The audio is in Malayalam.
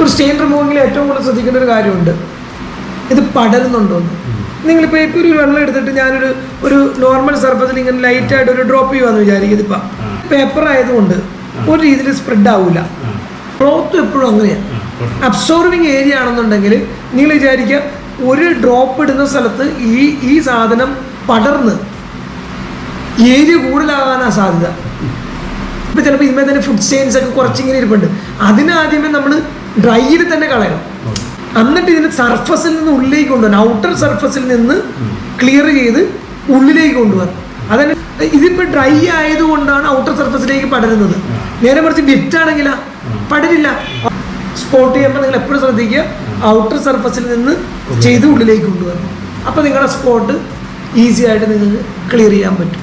ഒരു സ്റ്റെയിൻ റിമൂവിങ്ങിൽ ഏറ്റവും കൂടുതൽ ശ്രദ്ധിക്കേണ്ട ഒരു കാര്യമുണ്ട്, ഇത് പടരുന്നുണ്ടോ എന്ന്. നിങ്ങളിപ്പോൾ ഇപ്പോൾ ഒരു വെള്ളം എടുത്തിട്ട് ഒരു നോർമൽ സർഫസിൽ ഇങ്ങനെ ലൈറ്റായിട്ട് ഒരു ഡ്രോപ്പ് ചെയ്യുവാന്ന് വിചാരിക്കും. ഇതിപ്പോൾ പേപ്പർ ആയതുകൊണ്ട് ഒരു രീതിയിൽ സ്പ്രെഡ് ആവില്ല. ക്ലോത്തും എപ്പോഴും അങ്ങനെയാണ്. അബ്സോർവിങ് ഏരിയ ആണെന്നുണ്ടെങ്കിൽ നിങ്ങൾ വിചാരിക്കുക ഒരു ഡ്രോപ്പ് ഇടുന്ന സ്ഥലത്ത് ഈ സാധനം പടർന്ന് ഏരിയ കൂടുതലാകാനാണ് സാധ്യത. ഇപ്പം ചിലപ്പോൾ ഇതുമേ തന്നെ ഫുഡ് സ്റ്റെയിൻസ് ഒക്കെ കുറച്ചിങ്ങനെ ഇരിപ്പുണ്ട്. അതിനാദ്യമേ നമ്മൾ ഡ്രൈയിൽ തന്നെ കളയണം. എന്നിട്ട് ഇതിന് സർഫസിൽ നിന്ന് ഉള്ളിലേക്ക് കൊണ്ടുവരണം. ഔട്ടർ സർഫസിൽ നിന്ന് ക്ലിയർ ചെയ്ത് ഉള്ളിലേക്ക് കൊണ്ടുവരണം. അതായത് ഇതിപ്പോൾ ഡ്രൈ ആയതുകൊണ്ടാണ് ഔട്ടർ സർഫസിലേക്ക് പടരുന്നത്. നേരെ മറിച്ച് വിറ്റാണെങ്കിലാ പടരില്ല. സ്പോട്ട് ചെയ്യുമ്പോൾ നിങ്ങൾ എപ്പോഴും ശ്രദ്ധിക്കുക, ഔട്ടർ സർഫസിൽ നിന്ന് ചെയ്ത് ഉള്ളിലേക്ക് കൊണ്ടുവരണം. അപ്പോൾ നിങ്ങളുടെ സ്പോട്ട് ഈസി ആയിട്ട് നിങ്ങൾക്ക് ക്ലിയർ ചെയ്യാൻ പറ്റും.